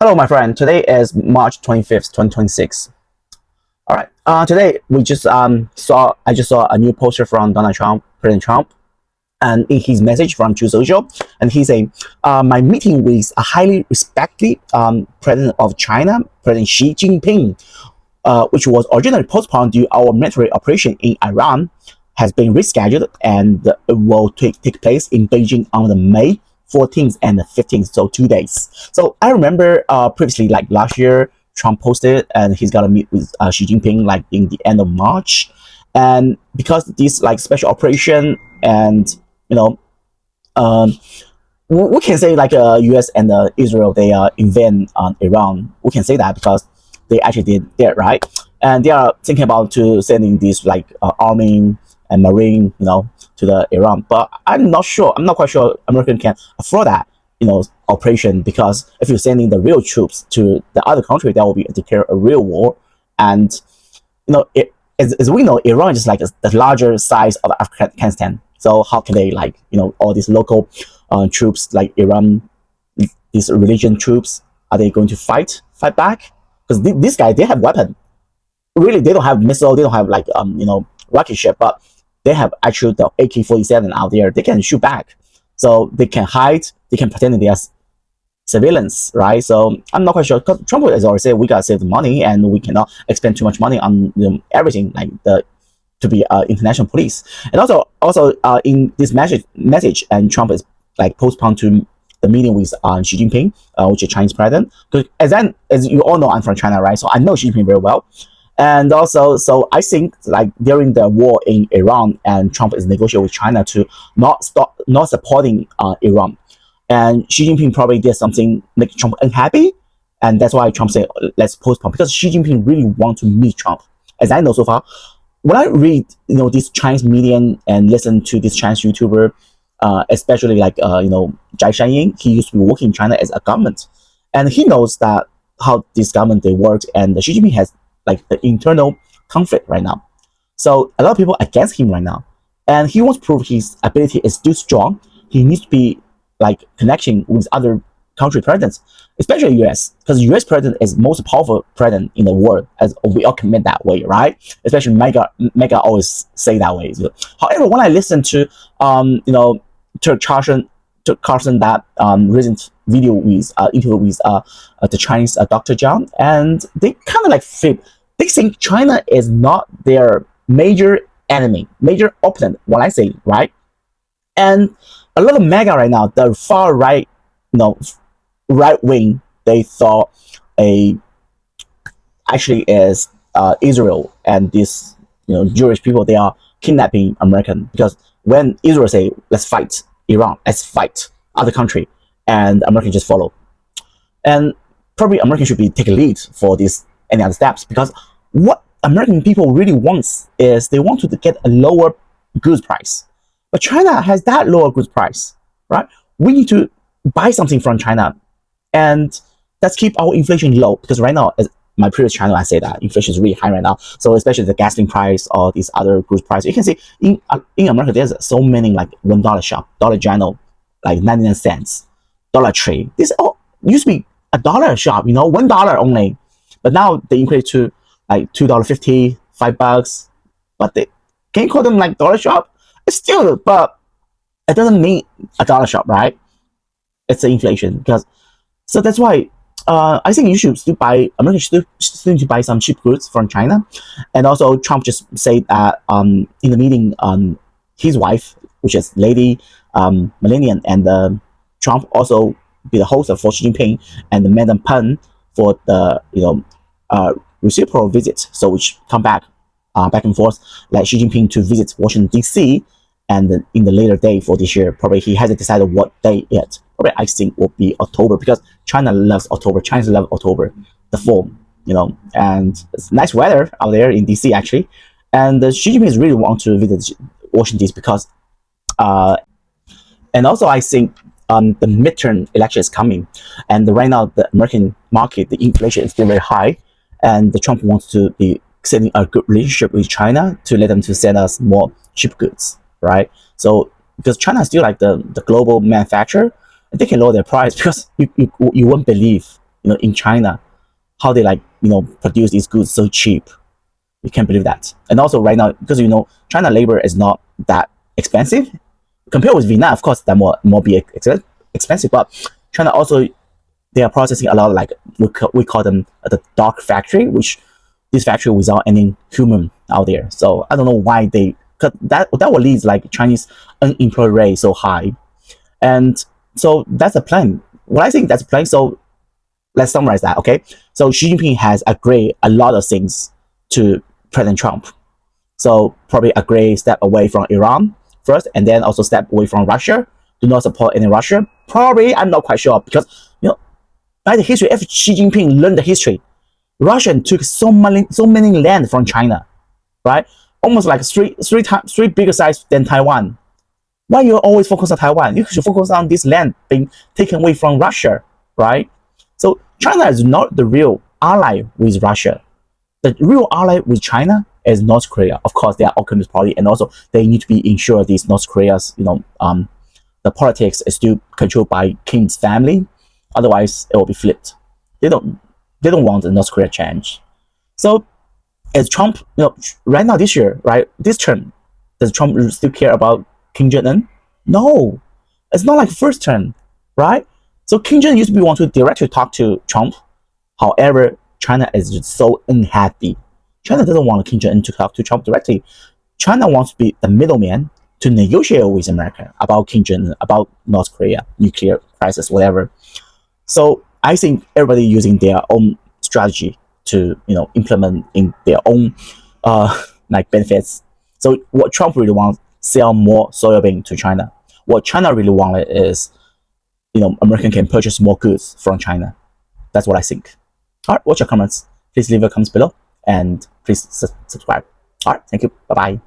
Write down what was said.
Hello, my friend. Today is March 25th, 2026. All right. Today we just I just saw a new poster from Donald Trump, President Trump, and in his message from True Social, and he saying, "My meeting with a highly respected President of China, President Xi Jinping, which was originally postponed due to our military operation in Iran, has been rescheduled and it will take place in Beijing on the May 14th and the 15th, so 2 days." So I remember previously, like last year, Trump posted and he's gonna meet with Xi Jinping like in the end of March, and because this like special operation and you know um, we can say like U.S. and Israel they invent on Iran. We can say that because they actually did that, right? And they are thinking about to sending this like army and marine, to the Iran. But I'm not sure. I'm not quite sure American can afford that, operation, because if you're sending the real troops to the other country, that will be declare a real war. And as we know, Iran is like the larger size of Afghanistan. So how can they like all these local troops like Iran, these religion troops, are they going to fight back? Because these guys, they have weapon. Really, they don't have missile. They don't have like rocket ship, but they have actually the AK-47 out there. They can shoot back, so they can hide. They can pretend they are civilians, right? So I'm not quite sure. Because Trump has already said we gotta save the money and we cannot expend too much money on everything like to be international police. And also in this message, and Trump is like postponed to the meeting with Xi Jinping, which is Chinese president. Because as you all know, I'm from China, right? So I know Xi Jinping very well. And also, so I think like during the war in Iran, and Trump is negotiating with China to not supporting Iran, and Xi Jinping probably did something make Trump unhappy, and that's why Trump said let's postpone, because Xi Jinping really want to meet Trump. As I know so far, when I read this Chinese media and listen to this Chinese YouTuber, especially like Jai Shanying, he used to be working in China as a government, and he knows that how this government they work, and Xi Jinping has like the internal conflict right now. So a lot of people against him right now, and he wants to prove his ability is still strong. He needs to be like connecting with other country presidents, especially US, because US president is most powerful president in the world, as we all commit that way, right? Especially Mega always say that way. However, when I listen to Turk Carlson that recent video with interview with the Chinese Dr. Zhang, and they kind of like flip. They think China is not their major enemy, major opponent. What I say, right? And a lot of MAGA right now, the far right, right wing, they thought actually is Israel and this Jewish people. They are kidnapping American, because when Israel say let's fight Iran, let's fight other country, and American just follow. And probably American should be take a lead for this any other steps, because what American people really wants is they want to get a lower goods price. But China has that lower goods price, right? We need to buy something from China, and let's keep our inflation low, because right now, as my previous channel, I say that inflation is really high right now. So especially the gasoline price or these other goods price, you can see in America there's so many like $1 shop, Dollar General, like 99 cents, Dollar Tree. This all used to be $1 shop, $1 only, but now they increase to like $2.50, $5. But they can you call them like dollar shop? It's still, but it doesn't mean $1 shop, right? It's the inflation, because so that's why I think you should still buy. America should still need to buy some cheap goods from China. And also, Trump just said that in the meeting, his wife, which is Lady Melania, and Trump also be the host for Xi Jinping and Madam Peng for the reciprocal visit. So which come back and forth, like Xi Jinping to visit Washington D.C. and in the later day for this year. Probably he hasn't decided what day yet. Probably I think will be October, because China loves October. Chinese love October, the fall, and it's nice weather out there in DC actually. And Xi Jinping is really want to visit Washington DC because, and also I think the midterm election is coming, and right now the American market, the inflation is still very high, and the Trump wants to be setting a good relationship with China to let them to send us more cheap goods, right? So because China is still like the global manufacturer, they can lower their price, because you won't believe in China, how they produce these goods so cheap. You can't believe that. And also right now, because China labor is not that expensive compared with Vietnam. Of course, that more be expensive, but China also, they are processing a lot of, like, we call them the dark factory, which this factory without any human out there. So I don't know why cause that will lead like Chinese unemployment rate so high. And so that's the plan. What I think that's the plan. So let's summarize that. Okay, so Xi Jinping has agreed a lot of things to President Trump. So probably agree step away from Iran first, and then also step away from Russia. Do not support any Russia. Probably, I'm not quite sure, because by the history, if Xi Jinping learned the history, Russia took so many land from China, right? Almost like three bigger size than Taiwan. Why you always focus on Taiwan? You should focus on this land being taken away from Russia, right? So China is not the real ally with Russia. The real ally with China is North Korea. Of course, they are all Communist Party, and also they need to be ensured these North Korea's, the politics is still controlled by Kim's family. Otherwise, it will be flipped. They don't want the North Korea change. So, as Trump, right now this year, right, this term, does Trump still care about Kim Jong-un? No, it's not like first term, right? So Kim Jong-un used to be want to directly talk to Trump. However, China is just so unhappy. China doesn't want Kim Jong-un to talk to Trump directly. China wants to be the middleman to negotiate with America about Kim Jong-un, about North Korea, nuclear crisis, whatever. So I think everybody using their own strategy to implement in their own benefits. So what Trump really wants, sell more soybean to China. What China really wanted is American can purchase more goods from China. That's what I think. All right, what's your comments? Please leave your comments below, and please subscribe. All right, thank you. Bye bye.